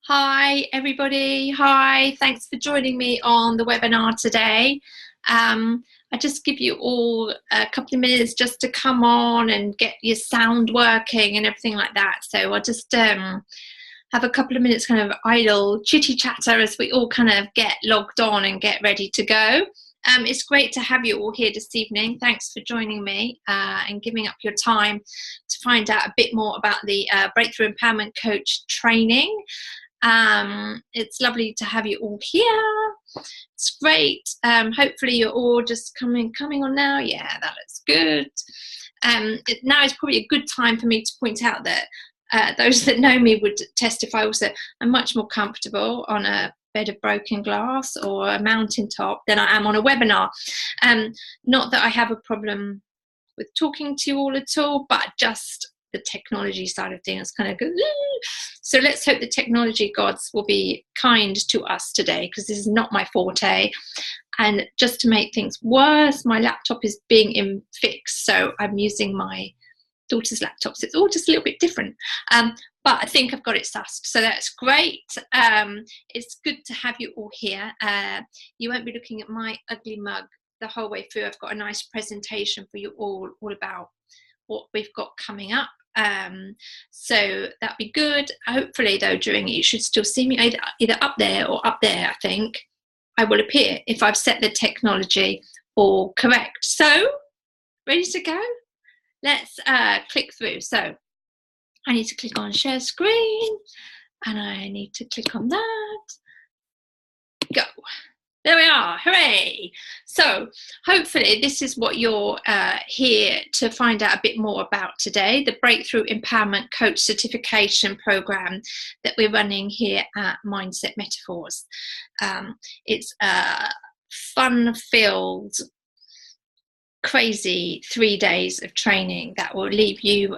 Hi, everybody. Hi, thanks for joining me on the webinar today. I just give you all a couple of minutes just to come on and get your sound working and everything like that. So I'll just have a couple of minutes kind of idle chitty chatter as we all kind of get logged on and get ready to go. It's great to have you all here this evening. Thanks for joining me and giving up your time to find out a bit more about the Breakthrough Empowerment Coach training. It's lovely to have you all here. It's great. Hopefully you're all just coming on now. Yeah, that looks good. Now is probably a good time for me to point out that those that know me would testify also I'm much more comfortable on a bed of broken glass or a mountaintop than I am on a webinar. Not that I have a problem with talking to you all at all, but just the technology side of things kind of goes. So let's hope the technology gods will be kind to us today, because this is not my forte. And just to make things worse, my laptop is being fixed, so I'm using my daughter's laptop, so it's all just a little bit different. But I think I've got it sussed, so that's great. It's good to have you all here. You won't be looking at my ugly mug the whole way through. I've got a nice presentation for you all about what we've got coming up. So that'd be good. Hopefully though, during it you should still see me either up there or up there. I think I will appear if I've set the technology all correct. So ready to go? Let's click through. So I need to click on share screen and I need to click on that. Go. There we are, hooray! So hopefully this is what you're here to find out a bit more about today, the Breakthrough Empowerment Coach Certification Program that we're running here at Mindset Metaphors. It's a fun-filled, crazy 3 days of training that will leave you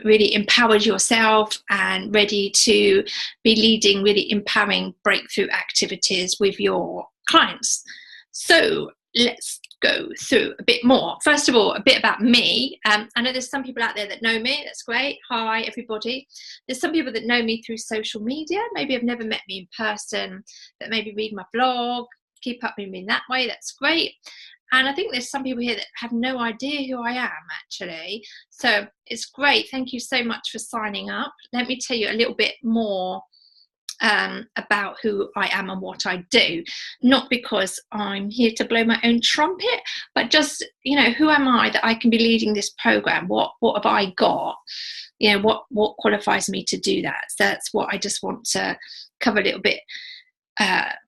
really empowered yourself and ready to be leading really empowering breakthrough activities with your clients. So let's go through a bit more. First of all, a bit about me. I know there's some people out there that know me. That's great. Hi, everybody. There's some people that know me through social media. Maybe have never met me in person, but maybe read my blog, keep up with me in that way. That's great. And I think there's some people here that have no idea who I am, actually. So it's great. Thank you so much for signing up. Let me tell you a little bit more about who I am and what I do. Not because I'm here to blow my own trumpet, but just, you know, who am I that I can be leading this program? What have I got? You know, what qualifies me to do that? So that's what I just want to cover a little bit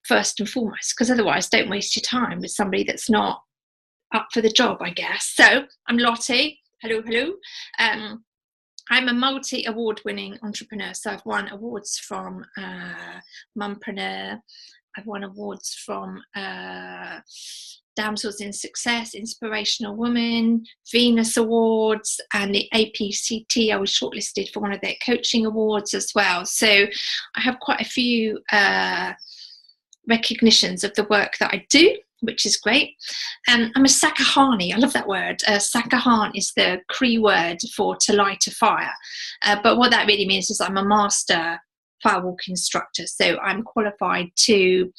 first and foremost, because otherwise don't waste your time with somebody that's not up for the job, I guess. So I'm Lottie. Hello. I'm a multi-award-winning entrepreneur. So I've won awards from Mumpreneur. I've won awards from Damsels in Success, Inspirational Woman, Venus Awards, and the APCT. I was shortlisted for one of their coaching awards as well. So I have quite a few recognitions of the work that I do, which is great. I'm a Sakahani. I love that word. Sakahan is the Cree word for to light a fire. But what that really means is I'm a master firewalk instructor. So I'm qualified to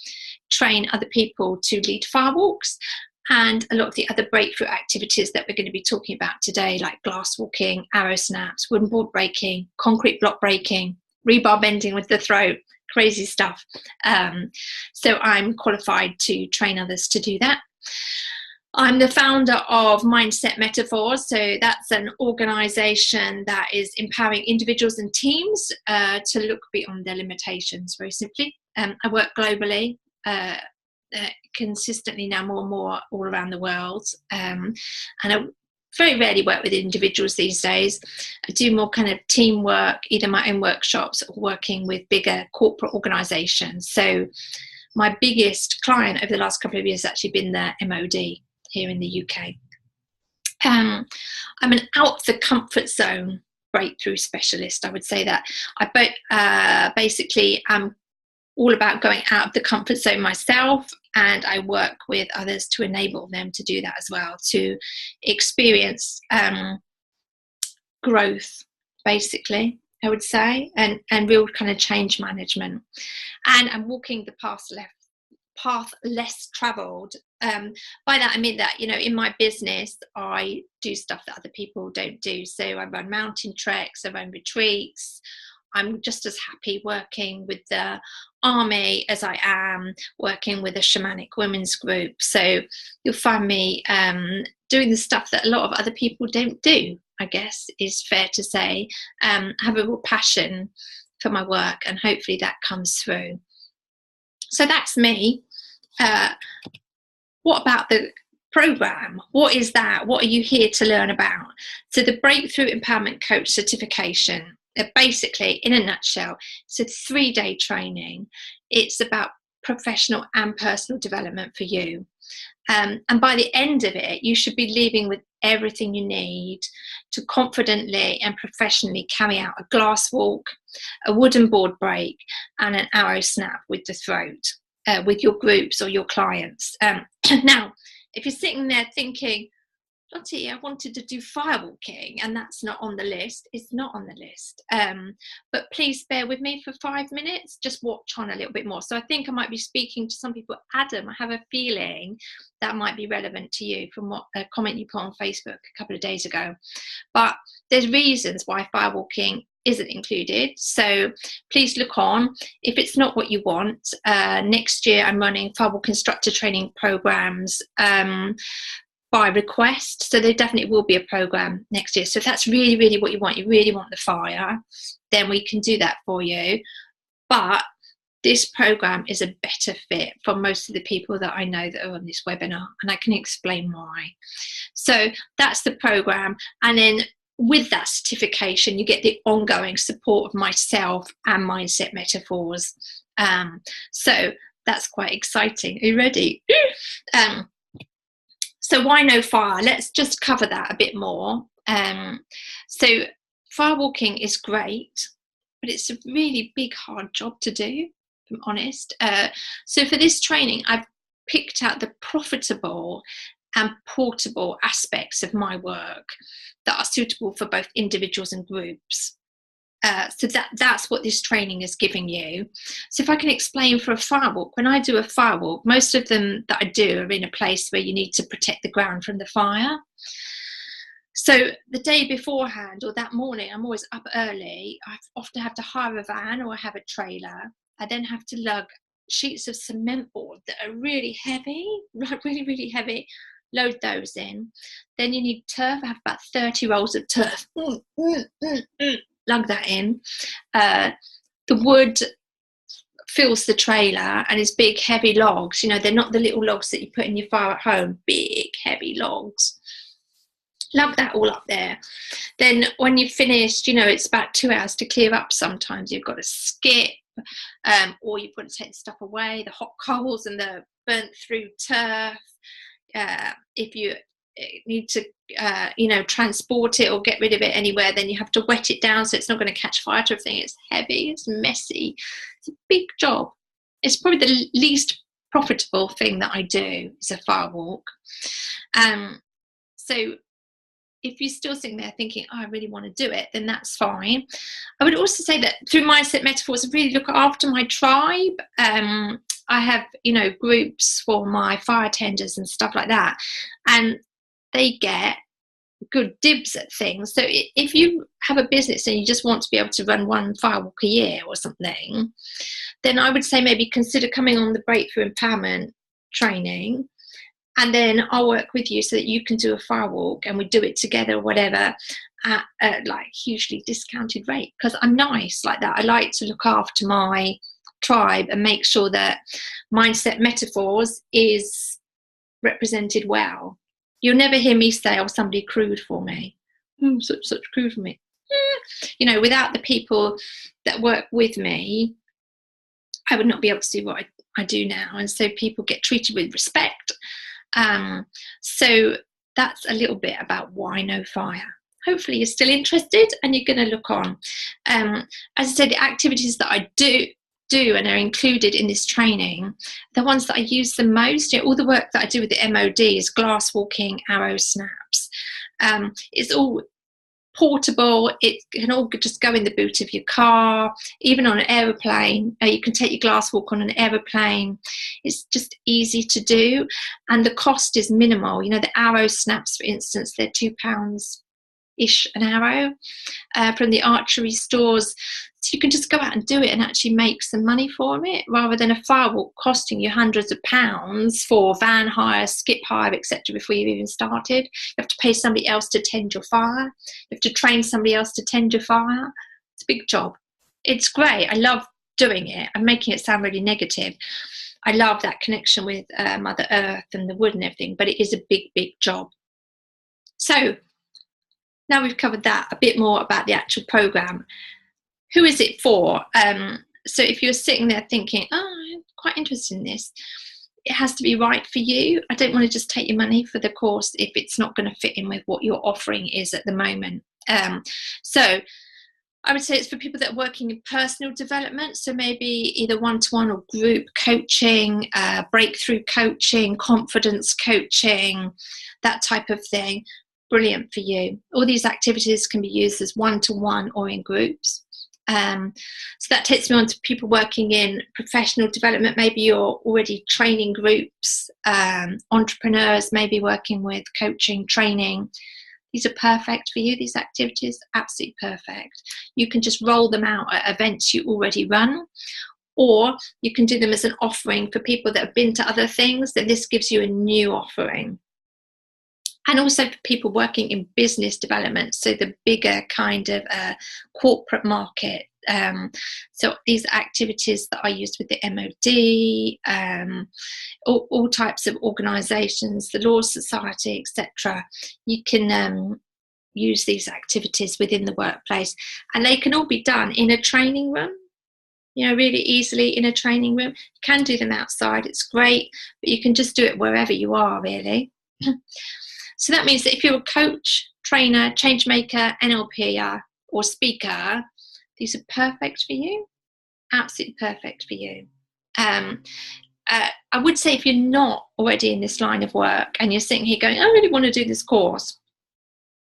train other people to lead firewalks and a lot of the other breakthrough activities that we're going to be talking about today, like glass walking, arrow snaps, wooden board breaking, concrete block breaking, rebar bending with the throat, crazy stuff. So I'm qualified to train others to do that. I'm the founder of Mindset Metaphors. So that's an organization that is empowering individuals and teams to look beyond their limitations, very simply. I work globally, consistently now, more and more all around the world. And I very rarely work with individuals these days. I do more kind of teamwork, either my own workshops or working with bigger corporate organisations. So my biggest client over the last couple of years has actually been the MOD here in the UK. I'm an out the comfort zone breakthrough specialist. I would say that I basically am all about going out of the comfort zone myself, and I work with others to enable them to do that as well, to experience growth basically I would say, and real kind of change management. And I'm walking the path less traveled. By that I mean that, you know, in my business I do stuff that other people don't do. So I run mountain treks, I run retreats. I'm just as happy working with the army as I am working with a shamanic women's group. So you'll find me doing the stuff that a lot of other people don't do, I guess is fair to say. Have a real passion for my work, and hopefully that comes through. So that's me. What about the program? What is that? What are you here to learn about? So the Breakthrough Empowerment Coach certification, basically, in a nutshell, it's a 3-day training. It's about professional and personal development for you. And by the end of it, you should be leaving with everything you need to confidently and professionally carry out a glass walk, a wooden board break, and an arrow snap with the throat, with your groups or your clients. Now, if you're sitting there thinking, Lottie, I wanted to do firewalking and that's not on the list, it's not on the list. But please bear with me for 5 minutes, just watch on a little bit more. So I think I might be speaking to some people. Adam, I have a feeling that might be relevant to you from what a comment you put on Facebook a couple of days ago. But there's reasons why firewalking isn't included, so please look on. If it's not what you want, next year I'm running firewalk instructor training programs by request, so there definitely will be a program next year. So if that's really, really what you want, you really want the fire, then we can do that for you. But this program is a better fit for most of the people that I know that are on this webinar, and I can explain why. So that's the program, and then with that certification you get the ongoing support of myself and Mindset Metaphors. So that's quite exciting. Are you ready? So why no fire? Let's just cover that a bit more. So firewalking is great, but it's a really big, hard job to do, if I'm honest. So for this training, I've picked out the profitable and portable aspects of my work that are suitable for both individuals and groups. So that's what this training is giving you. So if I can explain for a firewalk, when I do a firewalk, most of them that I do are in a place where you need to protect the ground from the fire. So the day beforehand or that morning, I'm always up early. I often have to hire a van or I have a trailer. I then have to lug sheets of cement board that are really heavy, really, really heavy. Load those in. Then you need turf. I have about 30 rolls of turf. Lug that in. The wood fills the trailer and it's big heavy logs. You know, they're not the little logs that you put in your fire at home. Big heavy logs. Lug that all up there. Then when you've finished, you know, it's about 2 hours to clear up. Sometimes you've got to skip, or you've got to take the stuff away, the hot coals and the burnt through turf. If you need to transport it or get rid of it anywhere, then you have to wet it down so it's not going to catch fire to everything. It's heavy, it's messy, it's a big job. It's probably the least profitable thing that I do is a firewalk. So if you're still sitting there thinking, oh, I really want to do it, then that's fine. I would also say that through Mindset Metaphors, I really look after my tribe. I have, groups for my fire tenders and stuff like that, and they get good dibs at things. So if you have a business and you just want to be able to run one firewalk a year or something, then I would say maybe consider coming on the Breakthrough Empowerment training, and then I'll work with you so that you can do a firewalk and we do it together or whatever at a hugely discounted rate, because I'm nice like that. I like to look after my tribe and make sure that Mindset Metaphors is represented well. You'll never hear me say, oh, somebody crewed for me. Such crewed for me. Without the people that work with me, I would not be able to do what I do now. And so people get treated with respect. So that's a little bit about why no fire. Hopefully you're still interested and you're going to look on. As I said, the activities that I do and are included in this training, the ones that I use the most, all the work that I do with the MOD is glass walking, arrow snaps. It's all portable. It can all just go in the boot of your car, even on an aeroplane. You can take your glass walk on an aeroplane. It's just easy to do, and the cost is minimal. You know, the arrow snaps, for instance, they're £2-ish an arrow from the archery stores. So you can just go out and do it and actually make some money from it, rather than a firewalk costing you hundreds of pounds for van hire, skip hire, etc. before you've even started. You have to pay somebody else to tend your fire. You have to train somebody else to tend your fire. It's a big job. It's great. I love doing it. I'm making it sound really negative. I love that connection with Mother Earth and the wood and everything, but it is a big, big job. So now we've covered that, a bit more about the actual program. Who is it for? So if you're sitting there thinking, oh, I'm quite interested in this, it has to be right for you. I don't want to just take your money for the course if it's not going to fit in with what your offering is at the moment. So I would say it's for people that are working in personal development. So maybe either one-to-one or group coaching, breakthrough coaching, confidence coaching, that type of thing. Brilliant for you. All these activities can be used as one-to-one or in groups. So that takes me on to people working in professional development. Maybe you're already training groups, entrepreneurs, maybe working with coaching, training. These are perfect for you, these activities, absolutely perfect. You can just roll them out at events you already run, or you can do them as an offering for people that have been to other things. Then this gives you a new offering. And also for people working in business development, so the bigger kind of corporate market. So these activities that are used with the MOD, all types of organisations, the Law Society, etc. You can use these activities within the workplace, and they can all be done in a training room. You know, really easily in a training room. You can do them outside, it's great, but you can just do it wherever you are, really. So that means that if you're a coach, trainer, change maker, NLP or speaker, these are perfect for you. Absolutely perfect for you. I would say if you're not already in this line of work and you're sitting here going, I really want to do this course,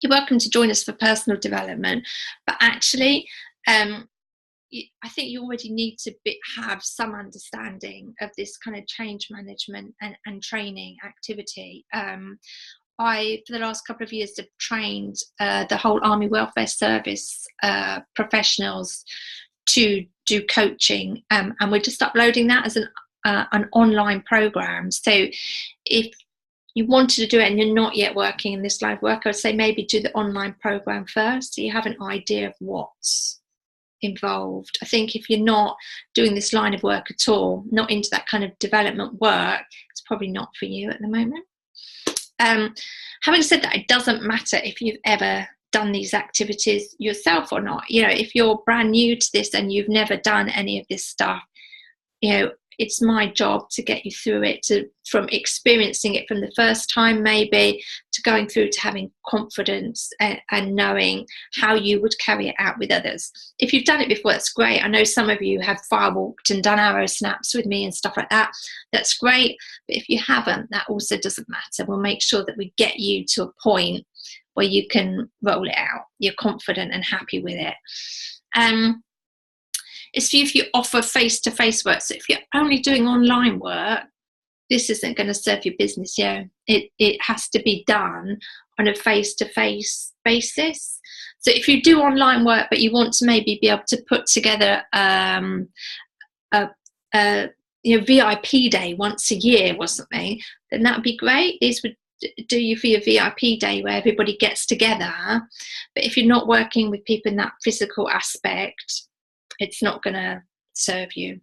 you're welcome to join us for personal development. But actually, I think you already need to have some understanding of this kind of change management and training activity. I, for the last couple of years, have trained the whole Army Welfare Service professionals to do coaching, and we're just uploading that as an online program. So if you wanted to do it and you're not yet working in this line of work, I would say maybe do the online program first, so you have an idea of what's involved. I think if you're not doing this line of work at all, not into that kind of development work, it's probably not for you at the moment. Having said that, it doesn't matter if you've ever done these activities yourself or not. You know, if you're brand new to this and you've never done any of this stuff, you know, it's my job to get you through it, from experiencing it from the first time maybe, to going through to having confidence and knowing how you would carry it out with others. If you've done it before, that's great. I know some of you have firewalked and done arrow snaps with me and stuff like that. That's great. But if you haven't, that also doesn't matter. We'll make sure that we get you to a point where you can roll it out. You're confident and happy with it. It's if you offer face-to-face work. So if you're only doing online work, this isn't going to serve your business. Yeah, it has to be done on a face-to-face basis. So if you do online work, but you want to maybe be able to put together a VIP day once a year or something, then that would be great. These would do you for your VIP day where everybody gets together. But if you're not working with people in that physical aspect, it's not going to serve you.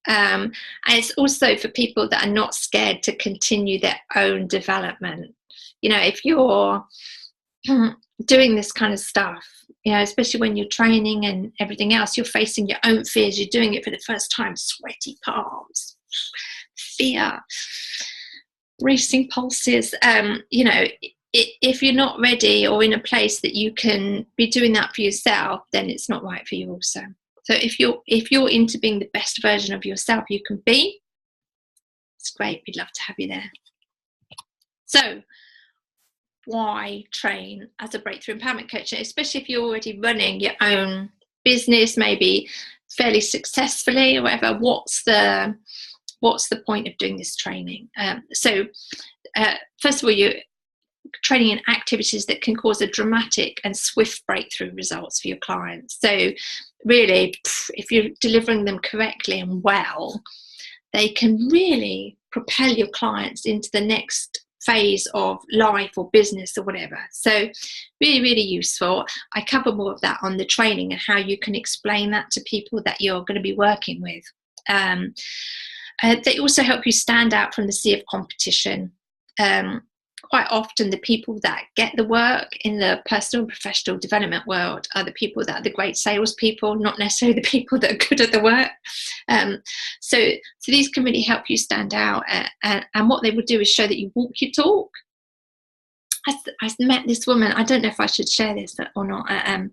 And it's also for people that are not scared to continue their own development. You know, if you're doing this kind of stuff, you know, especially when you're training and everything else, you're facing your own fears, you're doing it for the first time, sweaty palms, fear, racing pulses. You know, if you're not ready or in a place that you can be doing that for yourself, then it's not right for you also. So if you're into being the best version of yourself you can be, it's great. We'd love to have you there. So why train as a breakthrough empowerment coach, especially if you're already running your own business, maybe fairly successfully or whatever. What's the point of doing this training? So first of all, you're training in activities that can cause a dramatic and swift breakthrough results for your clients. So really, if you're delivering them correctly and well, they can really propel your clients into the next phase of life or business or whatever. So really, really useful. I cover more of that on the training and how you can explain that to people that you're going to be working with. They also help you stand out from the sea of competition. Quite often the people that get the work in the personal and professional development world are the people that are the great salespeople, not necessarily the people that are good at the work. So these can really help you stand out, and what they would do is show that you walk your talk. I met this woman, I don't know if I should share this or not. I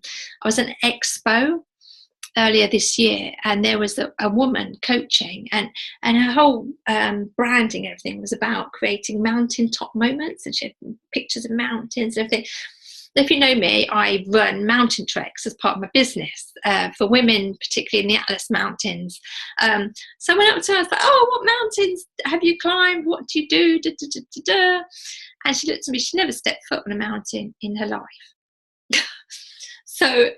was at an expo earlier this year, and there was a woman coaching, and her whole branding, everything was about creating mountaintop moments, and she had pictures of mountains and everything. If you know me, I run mountain treks as part of my business for women, particularly in the Atlas Mountains. So I went up to her, I was like, oh, what mountains have you climbed? What do you do? Da, da, da, da, da. And she looked at me, she never stepped foot on a mountain in her life. So,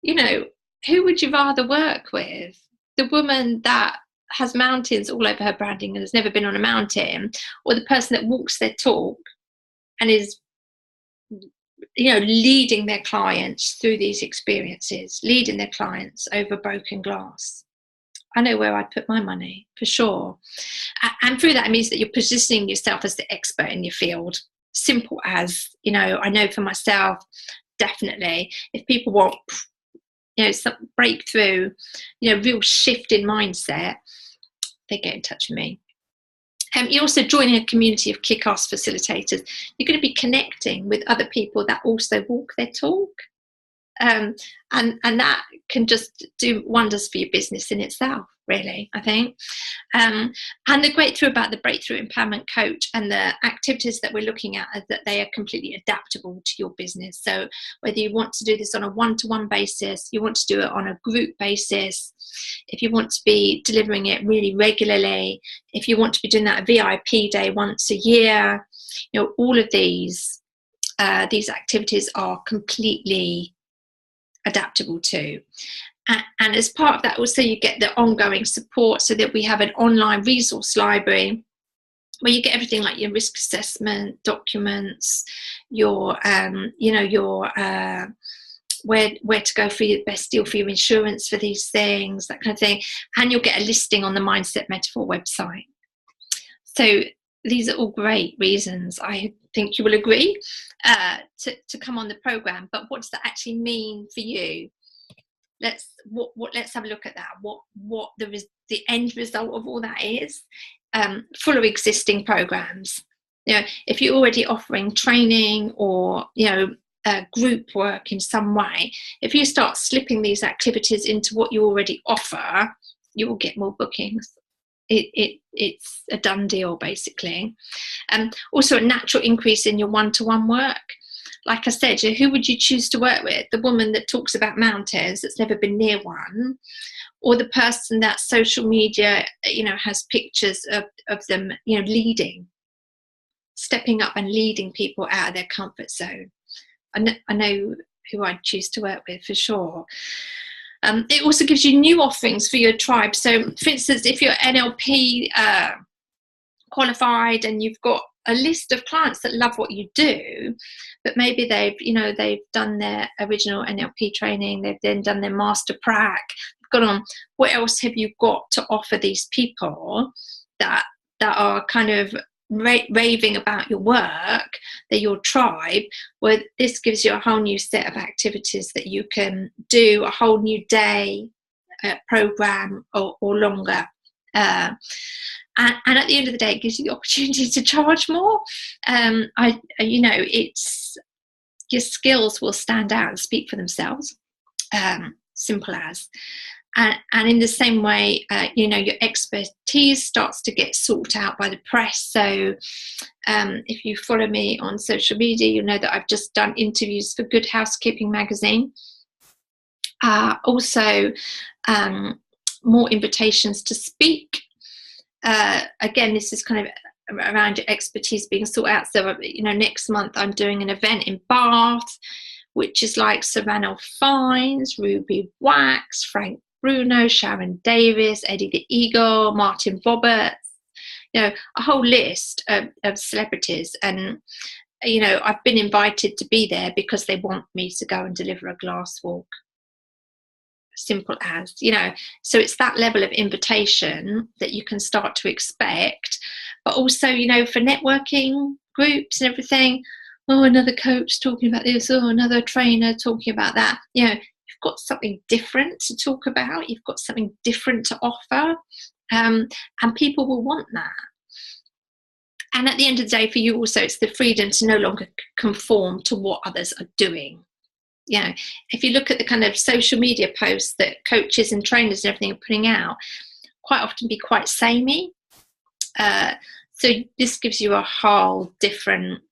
you know, who would you rather work with? The woman that has mountains all over her branding and has never been on a mountain, or the person that walks their talk and is, you know, leading their clients through these experiences, leading their clients over broken glass? I know where I'd put my money, for sure. And through that, it means that you're positioning yourself as the expert in your field. Simple as, you know, I know for myself, definitely, if people want, you know, some breakthrough, you know, real shift in mindset, they get in touch with me. You're also joining a community of kick-ass facilitators. You're going to be connecting with other people that also walk their talk. And that can just do wonders for your business in itself, really, I think. And the great thing about the Breakthrough Empowerment Coach and the activities that we're looking at is that they are completely adaptable to your business. So whether you want to do this on a one-to-one basis, you want to do it on a group basis, if you want to be delivering it really regularly, if you want to be doing that VIP day once a year, you know, all of these activities are completely adaptable to. And as part of that, also you get the ongoing support, so that we have an online resource library where you get everything like your risk assessment documents, your where to go for your best deal for your insurance for these things, that kind of thing, and you'll get a listing on the Mindset Metaphor website. So these are all great reasons, I think you will agree, to come on the program. But what does that actually mean for you? Let's have a look at that. What the end result of all that is. Full of existing programs. You know, if you're already offering training or, you know, group work in some way, if you start slipping these activities into what you already offer, you will get more bookings. It's a done deal, basically. Also a natural increase in your one-to-one work. Like I said, who would you choose to work with? The woman that talks about mountains that's never been near one, or the person that social media, you know, has pictures of them, you know, leading, stepping up and leading people out of their comfort zone? I know who I'd choose to work with, for sure. It also gives you new offerings for your tribe. So, for instance, if you're NLP qualified and you've got a list of clients that love what you do, but maybe they've done their original NLP training, they've then done their master prac, gone on, what else have you got to offer these people that are kind of raving about your work, they're your tribe? Well, this gives you a whole new set of activities that you can do, a whole new day program or longer. And at the end of the day, it gives you the opportunity to charge more. It's your skills will stand out and speak for themselves. Simple as. And in the same way, your expertise starts to get sought out by the press. So if you follow me on social media, you'll know that I've just done interviews for Good Housekeeping magazine. Also, more invitations to speak. Again, this is kind of around your expertise being sought out. So, next month I'm doing an event in Bath, which is like Savannah Fines, Ruby Wax, Frank Bruno, Sharon Davis, Eddie the Eagle, Martin Roberts, a whole list of celebrities. And, I've been invited to be there because they want me to go and deliver a glass walk. Simple as, so it's that level of invitation that you can start to expect. But also, for networking groups and everything, another coach talking about this, another trainer talking about that, you've got something different to talk about, you've got something different to offer, and people will want that. And at the end of the day, for you also, it's the freedom to no longer conform to what others are doing. If you look at the kind of social media posts that coaches and trainers and everything are putting out, quite often be quite samey. So this gives you a whole different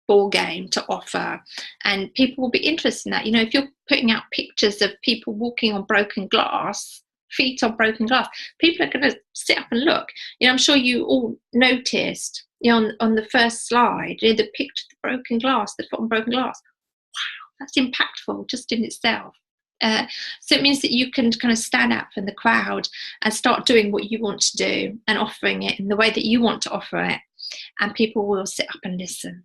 ball game to offer, and people will be interested in that. If you're putting out pictures of people walking on broken glass, feet on broken glass, people are going to sit up and look. I'm sure you all noticed on the first slide, the picture of the broken glass, the foot on broken glass. Wow, that's impactful just in itself. So it means that you can kind of stand out from the crowd and start doing what you want to do and offering it in the way that you want to offer it, and people will sit up and listen.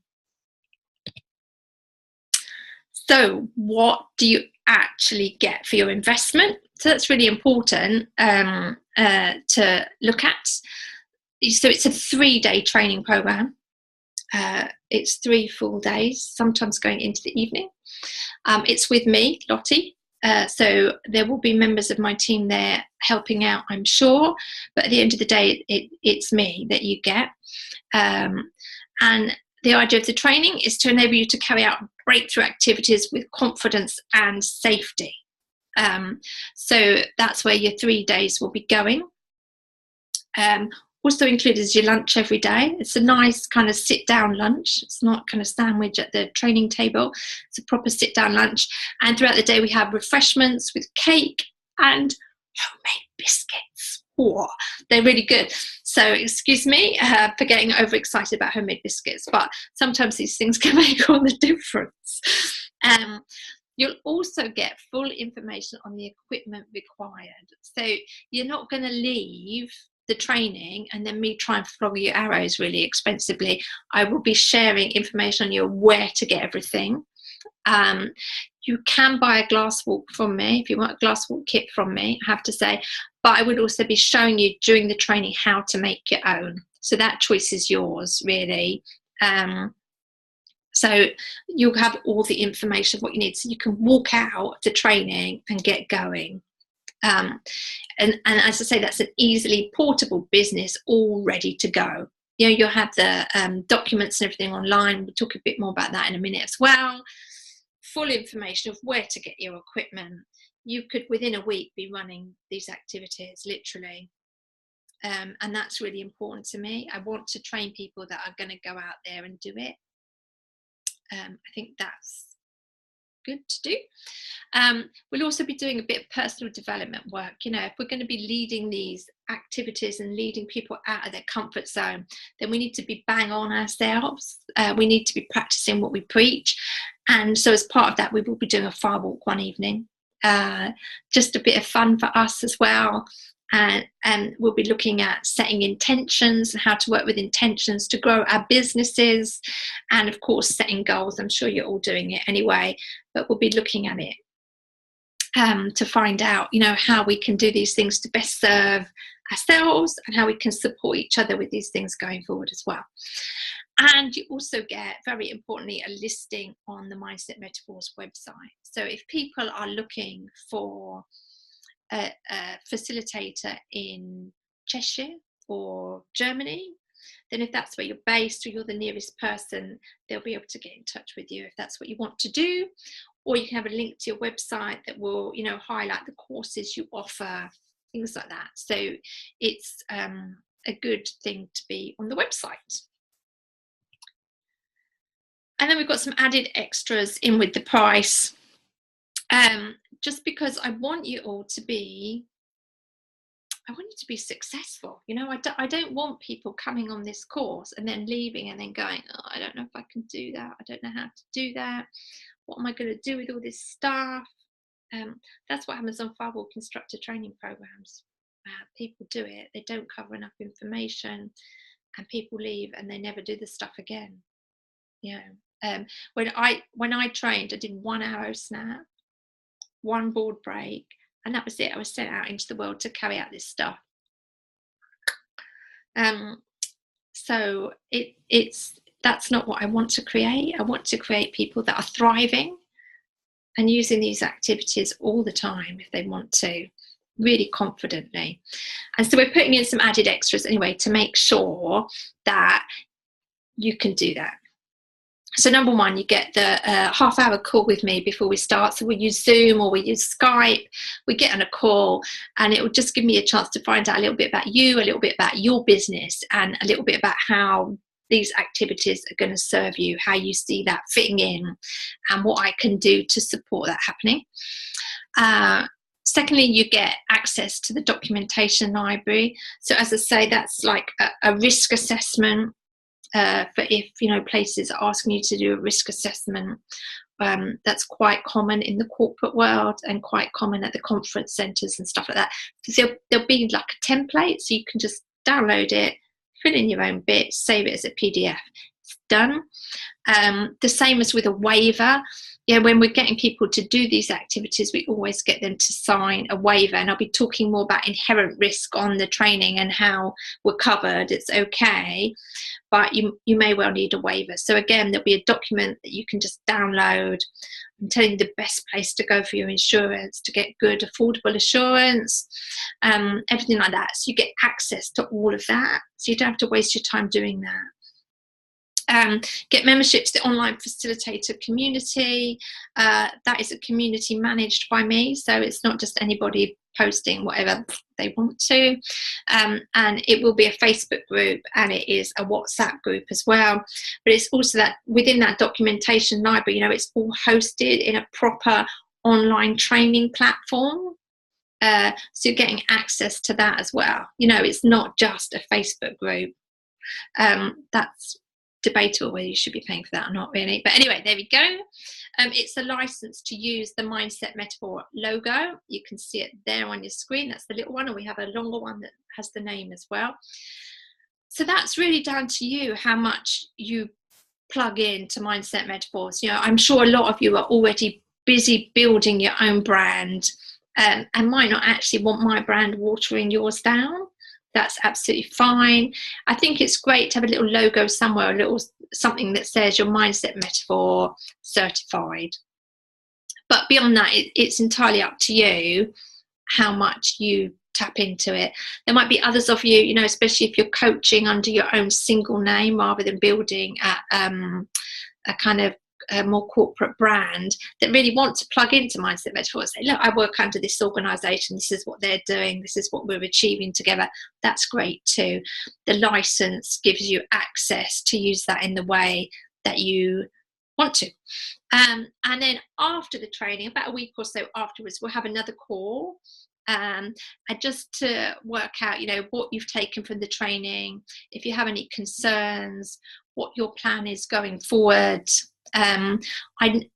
So what do you actually get for your investment? So that's really important to look at. So it's a 3-day training program. It's 3 full days, sometimes going into the evening. It's with me, Lottie. So there will be members of my team there helping out, I'm sure. But at the end of the day, it's me that you get. And the idea of the training is to enable you to carry out breakthrough activities with confidence and safety. So that's where your 3 days will be going. Also included is your lunch every day. It's a nice kind of sit-down lunch. It's not kind of sandwich at the training table. It's a proper sit-down lunch. And throughout the day, we have refreshments with cake and homemade biscuits. Oh, they're really good. So excuse me for getting overexcited about homemade biscuits, but sometimes these things can make all the difference. You'll also get full information on the equipment required. So you're not going to leave the training and then me try and flog your arrows really expensively. I will be sharing information on you where to get everything. You can buy a glass walk from me if you want a glass walk kit from me, I have to say, but I would also be showing you during the training how to make your own. So that choice is yours, really. So you'll have all the information, what you need, so you can walk out the training and get going. And as I say, that's an easily portable business all ready to go. You'll have the documents and everything online. We'll talk a bit more about that in a minute as well. Full information of where to get your equipment. You could, within a week, be running these activities, literally. And that's really important to me. I want to train people that are going to go out there and do it. I think that's good to do. We'll also be doing a bit of personal development work. If we're going to be leading these activities and leading people out of their comfort zone, then we need to be bang on ourselves. We need to be practicing what we preach. And so as part of that, we will be doing a fire walk one evening. Just a bit of fun for us as well. And we'll be looking at setting intentions and how to work with intentions to grow our businesses, and of course setting goals. I'm sure you're all doing it anyway, but we'll be looking at it to find out how we can do these things to best serve ourselves and how we can support each other with these things going forward as well. And you also get, very importantly, a listing on the Mindset Metaphors website. So if people are looking for a facilitator in Cheshire or Germany, then if that's where you're based or you're the nearest person, they'll be able to get in touch with you if that's what you want to do. or you can have a link to your website that will, you know, highlight the courses you offer, things like that. So it's a good thing to be on the website. And then we've got some added extras in with the price, just because I want you all to be, I want you to be successful. You know, I don't want people coming on this course and then leaving and then going, oh, I don't know if I can do that. I don't know how to do that. What am I going to do with all this stuff? That's what happens on Firewalk instructor training programs. People do it. They don't cover enough information and people leave and they never do the stuff again. You know, when I trained, I did 1 arrow snap, 1 board break, and that was it. I was sent out into the world to carry out this stuff. So that's not what I want to create. I want to create people that are thriving and using these activities all the time if they want to, really confidently. And so we're putting in some added extras anyway to make sure that you can do that. So number 1, you get the half-hour call with me before we start. So we use Zoom or we use Skype. We get on a call and it will just give me a chance to find out a little bit about you, a little bit about your business, and a little bit about how these activities are going to serve you, how you see that fitting in, and what I can do to support that happening. Secondly, you get access to the documentation library. So as I say, that's like a risk assessment. For if, you know, places are asking you to do a risk assessment, that's quite common in the corporate world and quite common at the conference centres and stuff like that. So there'll be like a template, so you can just download it, fill in your own bits, save it as a PDF. It's done. The same as with a waiver. Yeah, when we're getting people to do these activities, we always get them to sign a waiver, and I'll be talking more about inherent risk on the training and how we're covered. It's okay, but you may well need a waiver. So again, there'll be a document that you can just download. I'm telling you the best place to go for your insurance, to get good, affordable assurance, everything like that. So you get access to all of that, so you don't have to waste your time doing that. Get membership to the online facilitator community. That is a community managed by me, so it's not just anybody posting whatever they want to, and it will be a Facebook group and it is a WhatsApp group as well, but it's also that within that documentation library, you know, it's all hosted in a proper online training platform, so you're getting access to that as well. You know, it's not just a Facebook group. That's debatable whether you should be paying for that or not, really, but anyway, there we go. It's a license to use the Mindset Metaphor logo. You can see it there on your screen. That's the little one, and we have a longer one that has the name as well. So that's really down to you how much you plug in to Mindset Metaphors. You know, I'm sure a lot of you are already busy building your own brand, and might not actually want my brand watering yours down. That's absolutely fine. I think it's great to have a little logo somewhere, a little something that says your Mindset Metaphor certified. But beyond that, it's entirely up to you how much you tap into it. There might be others of you, you know, especially if you're coaching under your own single name rather than building a kind of a more corporate brand, that really want to plug into Mindset Metaphor and say, look, I work under this organisation, this is what they're doing, this is what we're achieving together. That's great too. The license gives you access to use that in the way that you want to. And then after the training, about a week or so afterwards, we'll have another call, and just to work out, you know, what you've taken from the training, if you have any concerns, what your plan is going forward. I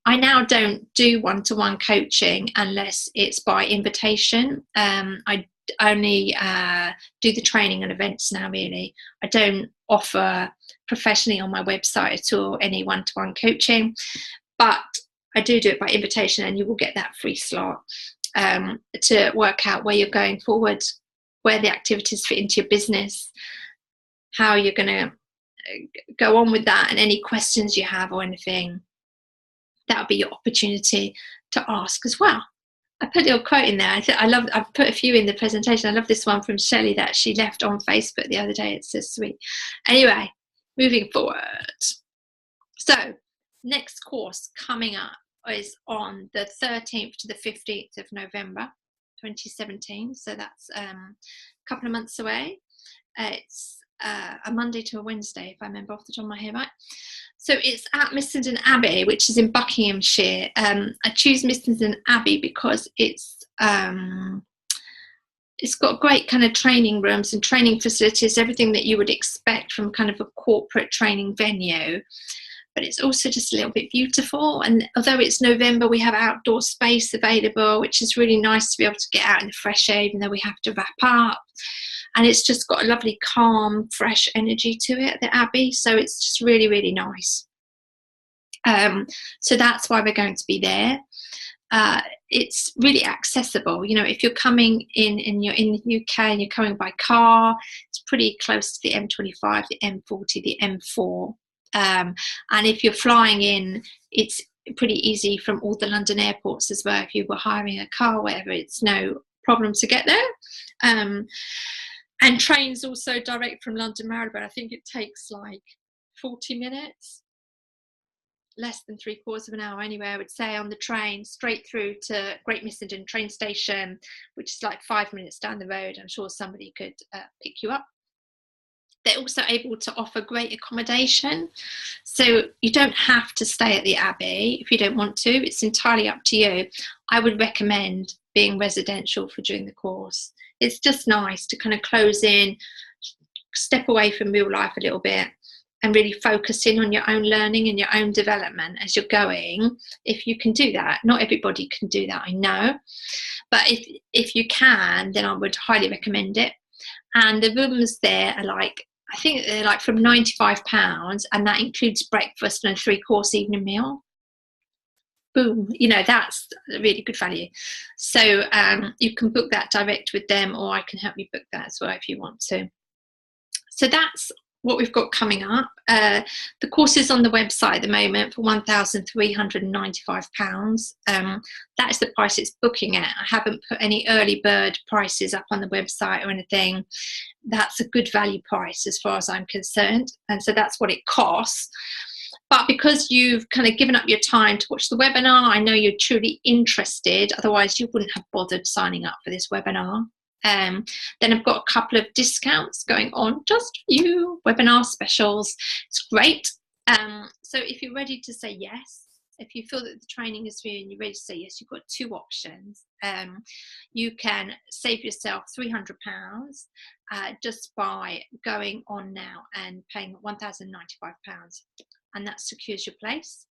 now don't do one-to-one coaching unless it's by invitation. I only do the training and events now, really. I don't offer professionally on my website at all any one-to-one coaching, but I do it by invitation, and you will get that free slot to work out where you're going forward, where the activities fit into your business, how you're going to go on with that, and any questions you have or anything, that'll be your opportunity to ask as well. I put a little quote in there. I've put a few in the presentation. I love this one from Shelley that she left on Facebook the other day. It's so sweet. Anyway, moving forward. So next course coming up is on the 13th to the 15th of November 2017, so that's a couple of months away. It's a Monday to a Wednesday, if I remember off the top of my head right. So it's at Missenden Abbey, which is in Buckinghamshire. I choose Missenden Abbey because it's got great kind of training rooms and training facilities, everything that you would expect from kind of a corporate training venue. But it's also just a little bit beautiful. And although it's November, we have outdoor space available, which is really nice to be able to get out in the fresh air, even though we have to wrap up. And it's just got a lovely, calm, fresh energy to it, the Abbey. So it's just really, really nice. So that's why we're going to be there. It's really accessible. You know, if you're coming in and you're in the UK and you're coming by car, it's pretty close to the M25, the M40, the M4. And if you're flying in, it's pretty easy from all the London airports as well. If you were hiring a car, whatever, it's no problem to get there. And trains also direct from London Marylebone. I think it takes like 40 minutes, less than 3/4 of an hour anyway, I would say, on the train straight through to Great Missenden train station, which is like 5 minutes down the road. I'm sure somebody could pick you up. They're also able to offer great accommodation, so you don't have to stay at the Abbey if you don't want to. It's entirely up to you. I would recommend being residential for during the course. It's just nice to kind of close in, step away from real life a little bit, and really focus in on your own learning and your own development as you're going. If you can do that, not everybody can do that, I know, but if you can, then I would highly recommend it. And the rooms there are like, I think they're like from £95, and that includes breakfast and a 3-course evening meal. Boom, you know, that's a really good value. So you can book that direct with them, or I can help you book that as well if you want to. So that's what we've got coming up. The course is on the website at the moment for £1,395. That is the price it's booking at. I haven't put any early bird prices up on the website or anything. That's a good value price as far as I'm concerned, and so that's what it costs. But because you've kind of given up your time to watch the webinar, I know you're truly interested, otherwise you wouldn't have bothered signing up for this webinar. Then I've got a couple of discounts going on just for you, webinar specials. It's great. So if you're ready to say yes, if you feel that the training is for you and you're ready to say yes, you've got 2 options. You can save yourself £300 just by going on now and paying £1,095, and that secures your place.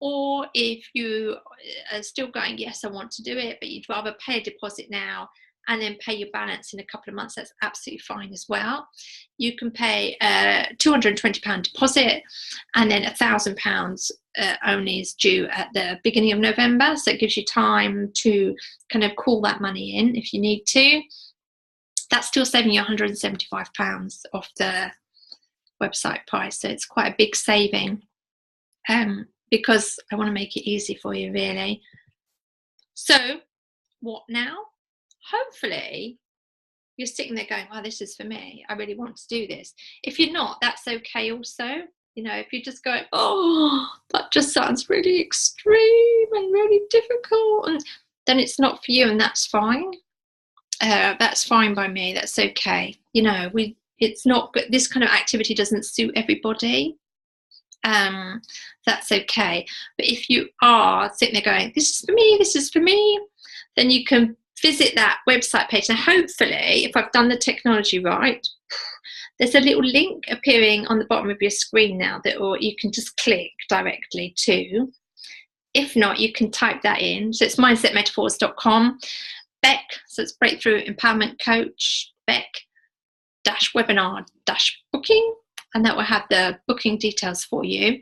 Or if you are still going, yes, I want to do it, but you'd rather pay a deposit now and then pay your balance in a couple of months, that's absolutely fine as well. You can pay a £220 deposit, and then £1,000 only is due at the beginning of November. So it gives you time to kind of call that money in if you need to. That's still saving you £175 off the website price. So it's quite a big saving, because I want to make it easy for you, really. So what now? Hopefully you're sitting there going, wow, this is for me. I really want to do this. If you're not, that's okay also. You know, if you just go, oh, that just sounds really extreme and really difficult, and then it's not for you, and that's fine. That's fine by me. That's okay. You know, it's not good. This kind of activity doesn't suit everybody. That's okay. But if you are sitting there going, this is for me, this is for me, then you can visit that website page. Now, hopefully, if I've done the technology right, there's a little link appearing on the bottom of your screen now that, or you can just click directly to. If not, you can type that in. So it's mindsetmetaphors.com. Beck, so it's Breakthrough Empowerment Coach, Beck-webinar-booking, and that will have the booking details for you.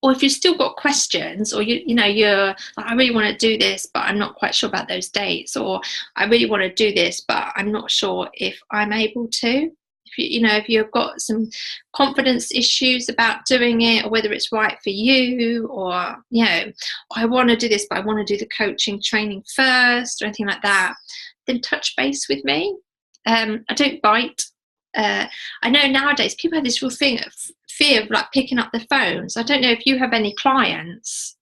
Or if you've still got questions, or you're like, I really want to do this, but I'm not quite sure about those dates, or I really want to do this, but I'm not sure if I'm able to. If you've got some confidence issues about doing it, or whether it's right for you, or I want to do this, but I want to do the coaching training first, or anything like that, then touch base with me. I don't bite. I know nowadays people have this real fear of like picking up the phones. I don't know if you have any clients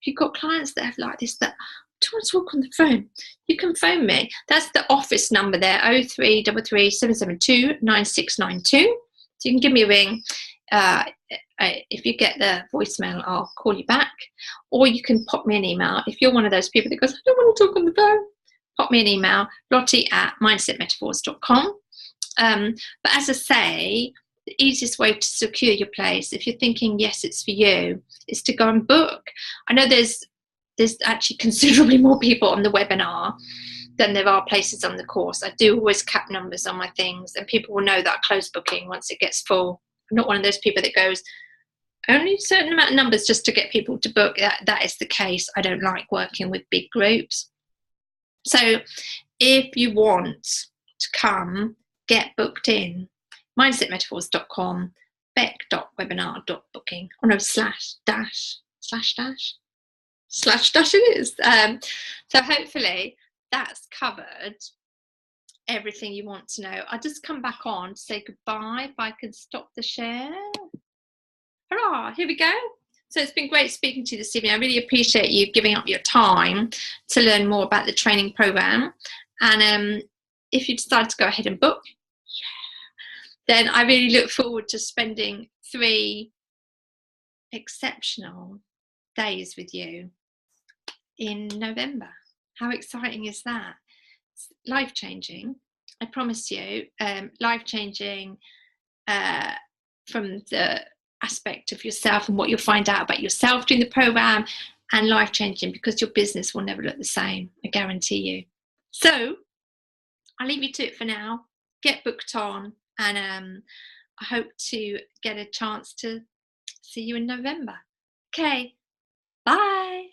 if you've got clients that have like this, that do you want to talk on the phone, you can phone me. That's the office number there, 0333 772 9692. So you can give me a ring. If you get the voicemail, I'll call you back, or you can pop me an email. If you're one of those people that goes, I don't want to talk on the phone, pop me an email, lottie@mindsetmetaphors.com. But as I say, the easiest way to secure your place, if you're thinking yes, it's for you, is to go and book. I know there's actually considerably more people on the webinar than there are places on the course. I do always cap numbers on my things, and people will know that I close booking once it gets full. I'm not one of those people that goes, only a certain amount of numbers just to get people to book. That is the case. I don't like working with big groups. So if you want to come, get booked in, mindsetmetaphors.com, beck.webinar.booking. Oh no, slash dash it is. So hopefully that's covered everything you want to know. I'll just come back on to say goodbye if I can stop the share. Hurrah, here we go. So it's been great speaking to you this evening. I really appreciate you giving up your time to learn more about the training program. And if you decide to go ahead and book, then I really look forward to spending 3 exceptional days with you in November. How exciting is that? It's life-changing, I promise you. Life-changing from the aspect of yourself and what you'll find out about yourself during the program, and life-changing because your business will never look the same, I guarantee you. So I'll leave you to it for now. Get booked on, and I hope to get a chance to see you in November. Okay, bye.